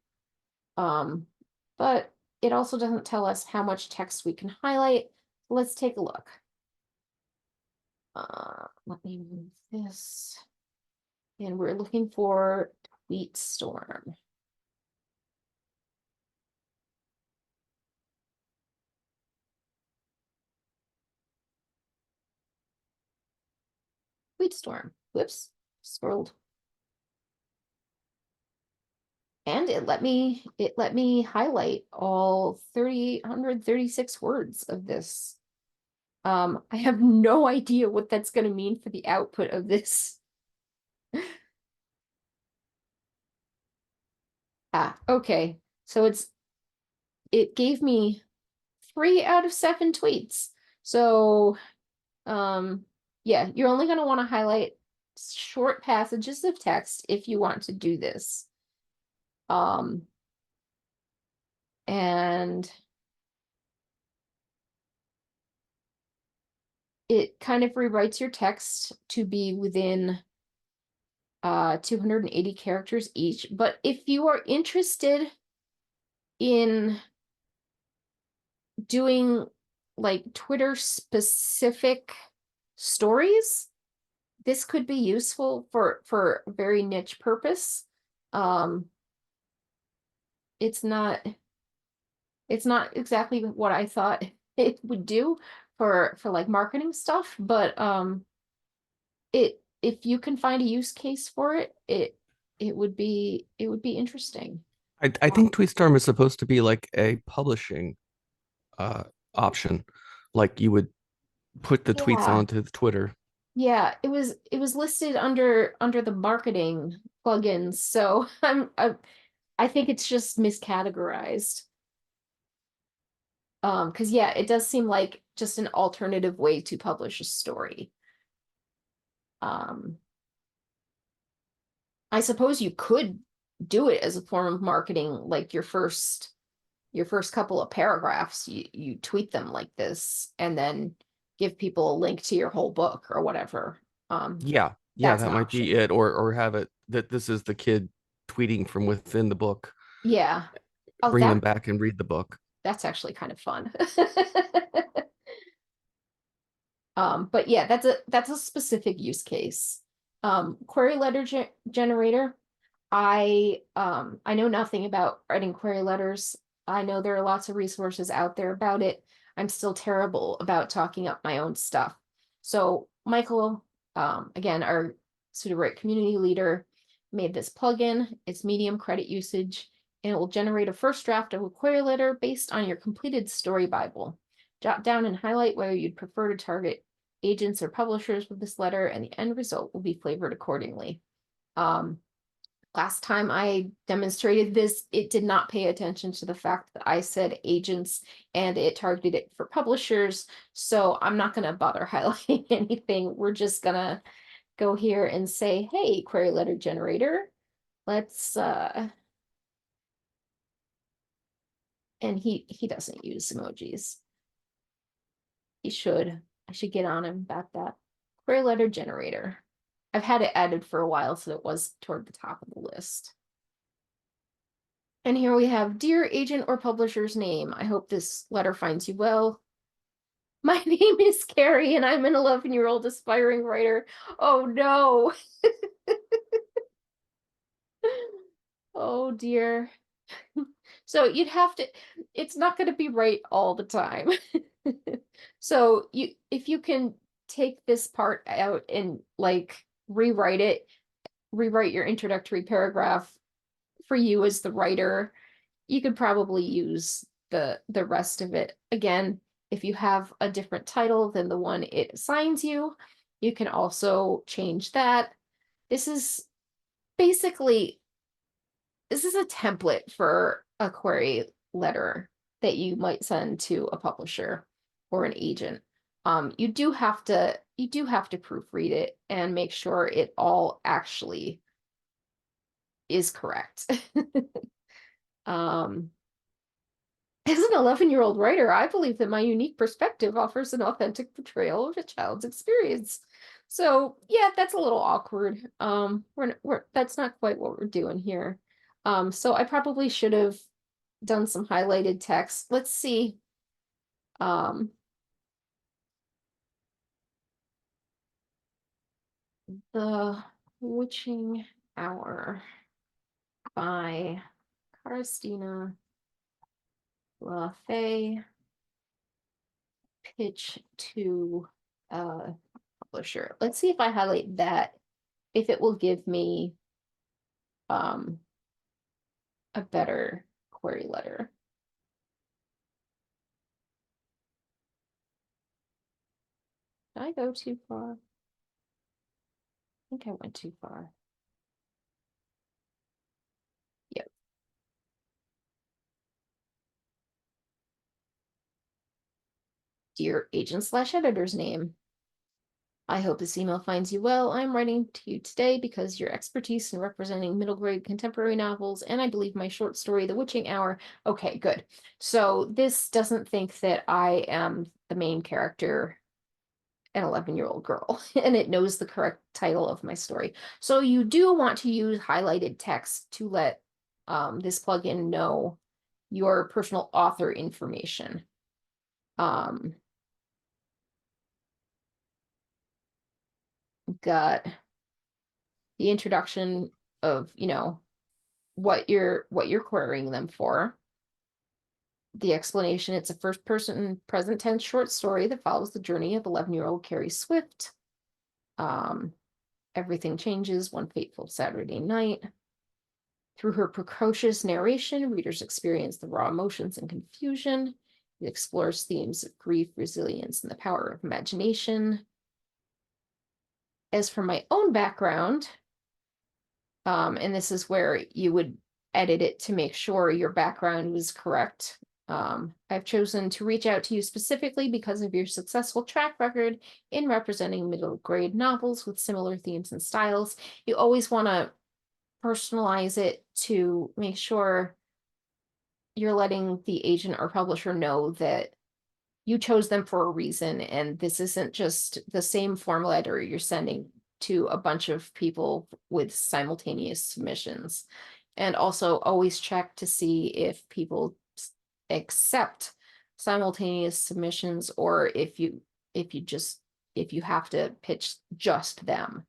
But it also doesn't tell us how much text we can highlight. Let's take a look. Let me move this. And we're looking for TweetStorm. TweetStorm. Whoops, scrolled. And it let me highlight all 136 words of this. I have no idea what that's going to mean for the output of this. Okay. So it gave me 3 out of 7 tweets. So, yeah, you're only going to want to highlight short passages of text if you want to do this. And it kind of rewrites your text to be within 280 characters each. But if you are interested in doing like Twitter specific stories, this could be useful for a very niche purpose. It's not exactly what I thought it would do for like marketing stuff, but if you can find a use case for it, it would be interesting. I think TweetStorm is supposed to be like a publishing option. Like you would put the tweets Yeah. onto the Twitter. Yeah, it was listed under the marketing plugins, so I think it's just miscategorized. Because yeah, it does seem like just an alternative way to publish a story. I suppose you could do it as a form of marketing, like your first couple of paragraphs, you tweet them like this, and then give people a link to your whole book or whatever. Yeah, That's that an might be option. it, or have it that this is the kid tweeting from within the book. Yeah. Oh, bring them back and read the book. that's actually kind of fun. But yeah, that's a specific use case. Query letter generator. I know nothing about writing query letters. I know there are lots of resources out there about it. I'm still terrible about talking up my own stuff. So Michael, again, our Sudowrite community leader, made this plugin. It's medium credit usage, and it will generate a first draft of a query letter based on your completed story Bible. Jot down and highlight whether you'd prefer to target agents or publishers with this letter, and the end result will be flavored accordingly. Last time I demonstrated this, it did not pay attention to the fact that I said agents and it targeted it for publishers. So I'm not going to bother highlighting anything. We're just going to go here and say, hey, query letter generator, let's, and he doesn't use emojis. He should. I should get on him about that. Query letter generator. I've had it added for a while, so it was toward the top of the list. And here we have, dear agent or publisher's name. I hope this letter finds you well. My name is Carrie, and I'm an 11-year-old aspiring writer. Oh no. Oh dear. So you'd have to, it's not going to be right all the time. So if you can take this part out and like rewrite your introductory paragraph for you as the writer, you could probably use the rest of it. Again, if you have a different title than the one it assigns you, you can also change that. This is basically, this is a template for a query letter that you might send to a publisher or an agent. You do have to proofread it and make sure it all actually is correct. As an 11-year-old writer, I believe that my unique perspective offers an authentic portrayal of a child's experience. So yeah, that's a little awkward. That's not quite what we're doing here. So I probably should have done some highlighted text. Let's see. The Witching Hour by Karistina Lafae. Pitch to publisher. Let's see if I highlight that, if it will give me a better query letter. Did I go too far? I think I went too far. Yep. Dear agent/editor's name. I hope this email finds you well. I'm writing to you today because your expertise in representing middle grade contemporary novels, and I believe my short story, The Witching Hour. Okay, good. So this doesn't think that I am the main character, an 11-year-old girl, and it knows the correct title of my story. So you do want to use highlighted text to let this plugin know your personal author information. Got the introduction of, what you're querying them for. The explanation, it's a first person present tense short story that follows the journey of 11-year-old Carrie Swift. Everything changes one fateful Saturday night. Through her precocious narration, readers experience the raw emotions and confusion. It explores themes of grief, resilience, and the power of imagination. As for my own background, and this is where you would edit it to make sure your background was correct. I've chosen to reach out to you specifically because of your successful track record in representing middle grade novels with similar themes and styles. You always want to personalize it to make sure you're letting the agent or publisher know that you chose them for a reason, and this isn't just the same form letter you're sending to a bunch of people with simultaneous submissions. And also always check to see if people accept simultaneous submissions, or if you have to pitch just them.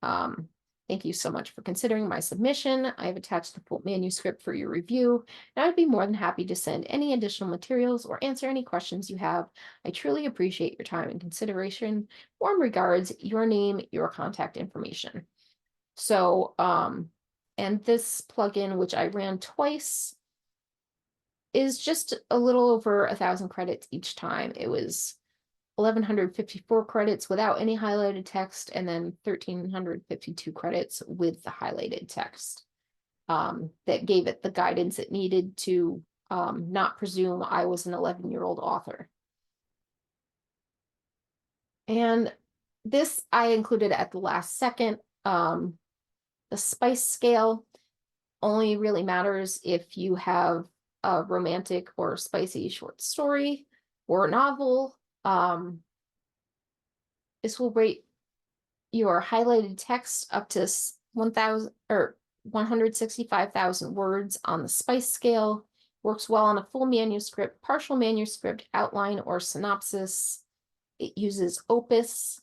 Thank you so much for considering my submission. I have attached the full manuscript for your review, and I'd be more than happy to send any additional materials or answer any questions you have. I truly appreciate your time and consideration. Warm regards, your name, your contact information. So, and this plugin, which I ran twice, is just a little over 1,000 credits each time. It was 1,154 credits without any highlighted text, and then 1,352 credits with the highlighted text. That gave it the guidance it needed to not presume I was an 11-year-old author. And this I included at the last second. The spice scale only really matters if you have a romantic or spicy short story or novel. This will rate your highlighted text up to 1,000 or 165,000 words on the spice scale. Works well on a full manuscript, partial manuscript, outline, or synopsis. It uses Opus.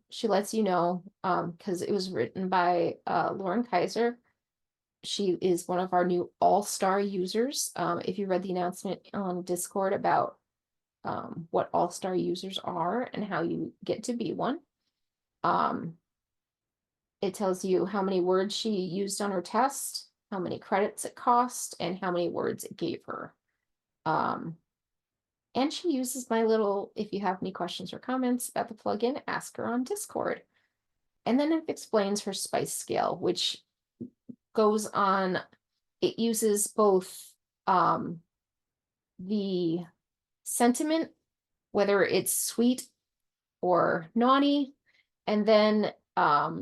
She lets you know, because it was written by Lauren Kaiser. She is one of our new all-star users. If you read the announcement on Discord about what all-star users are and how you get to be one, it tells you how many words she used on her test, how many credits it cost, and how many words it gave her. And she uses my little, if you have any questions or comments about the plugin, ask her on Discord. And then it explains her spice scale, which goes on, it uses both the sentiment, whether it's sweet or naughty, and then how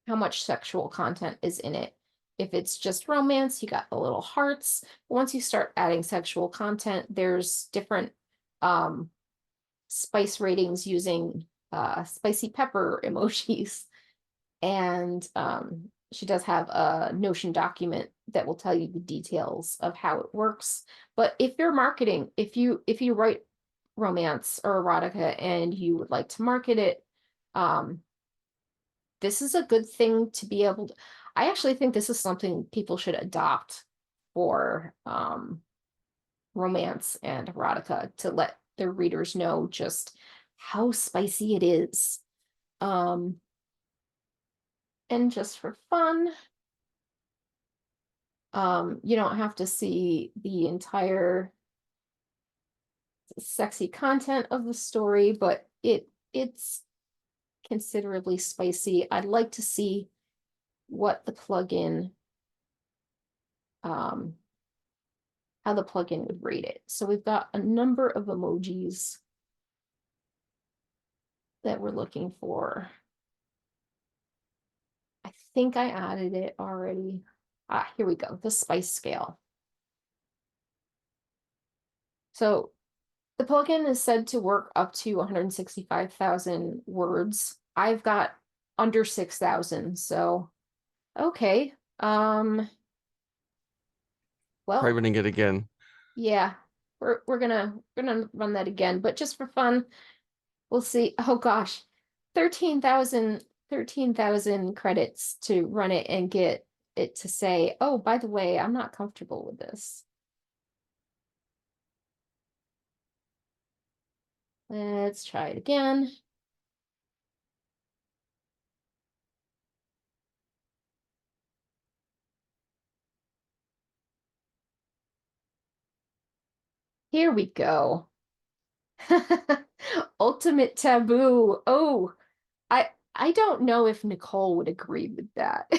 much sexual content is in it. If it's just romance, you got the little hearts. Once you start adding sexual content, there's different spice ratings using spicy pepper emojis. And she does have a Notion document that will tell you the details of how it works. But if you're marketing, if you write romance or erotica and you would like to market it, this is a good thing to be able to. I actually think this is something people should adopt for romance and erotica, to let their readers know just how spicy it is. And just for fun, you don't have to see the entire sexy content of the story, but it's considerably spicy. I'd like to see what the plugin, how the plugin would rate it. So we've got a number of emojis that we're looking for. I think I added it already. Here we go, the spice scale. So the plugin is said to work up to 165,000 words. I've got under 6,000, so okay. Well, Try running it again. yeah, we're gonna run that again, but just for fun, we'll see. Oh gosh, 13,000 credits to run it and get it to say, oh, by the way, I'm not comfortable with this. Let's try it again. Here we go. Ultimate taboo. Oh, I don't know if Nicole would agree with that.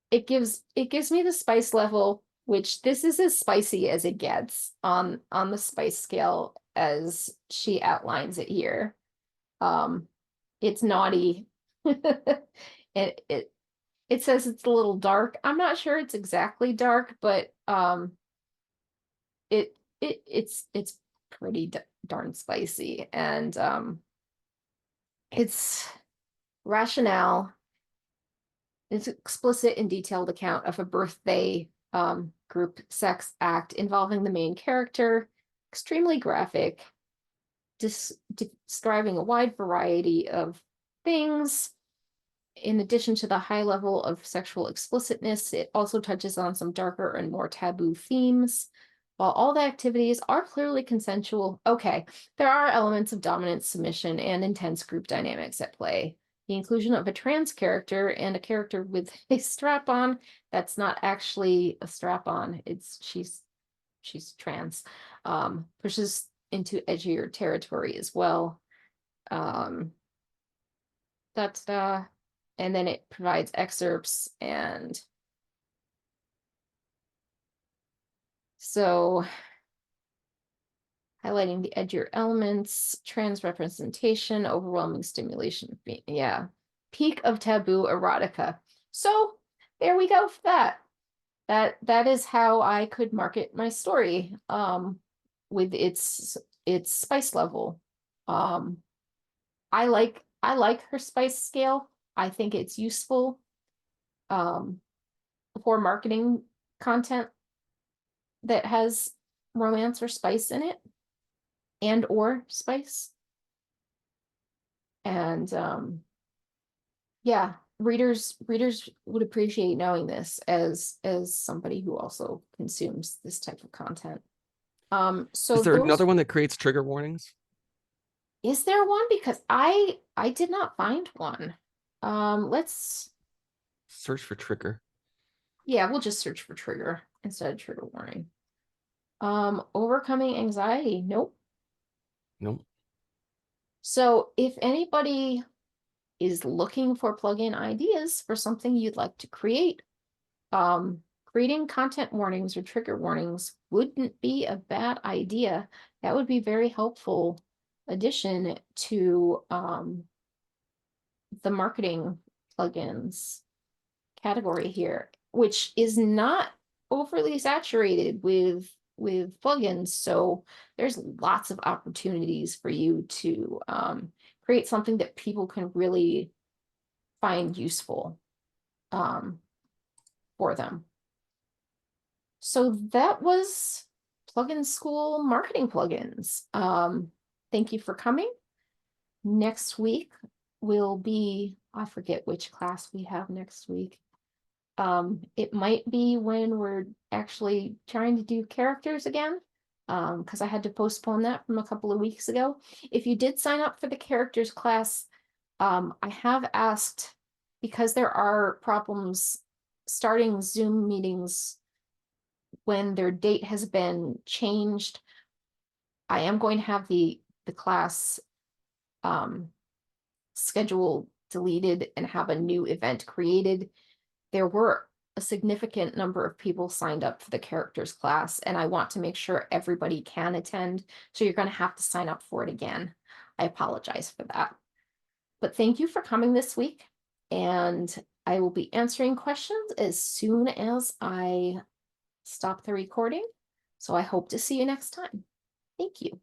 It gives me the spice level, which this is as spicy as it gets on the spice scale as she outlines it here. It's naughty. It says it's a little dark. I'm not sure it's exactly dark, but it's pretty darn spicy, and it's Rationale is explicit and detailed account of a birthday group sex act involving the main character, extremely graphic, describing a wide variety of things. In addition to the high level of sexual explicitness, it also touches on some darker and more taboo themes. While all the activities are clearly consensual, okay, there are elements of dominance, submission, and intense group dynamics at play. The inclusion of a trans character and a character with a strap-on that's not actually a strap-on, she's trans, pushes into edgier territory as well. And then it provides excerpts, and so highlighting the edgier elements, trans representation, overwhelming stimulation. Yeah, peak of taboo erotica. So there we go for that. That is how I could market my story with its spice level. I like her spice scale. I think it's useful for marketing content that has romance or spice in it, and or spice. And yeah, readers would appreciate knowing this as somebody who also consumes this type of content. So Is there another one that creates trigger warnings? Is there one? Because I did not find one. Let's Search for trigger. Yeah, we'll just search for trigger instead of trigger warning. Overcoming anxiety. Nope. Nope. So if anybody is looking for plugin ideas for something you'd like to create, creating content warnings or trigger warnings wouldn't be a bad idea. That would be very helpful addition to the marketing plugins category here, which is not overly saturated with plugins. So there's lots of opportunities for you to create something that people can really find useful for them. So that was Plugin School marketing plugins. Thank you for coming. Next week will be, I forget which class we have next week. It might be when we're actually trying to do characters again, because I had to postpone that from a couple of weeks ago. If you did sign up for the characters class, I have asked, because there are problems starting Zoom meetings when their date has been changed. I am going to have the class schedule deleted and have a new event created. There were a significant number of people signed up for the characters class, and I want to make sure everybody can attend. So you're going to have to sign up for it again. I apologize for that. But thank you for coming this week, and I will be answering questions as soon as I stop the recording. So I hope to see you next time. Thank you.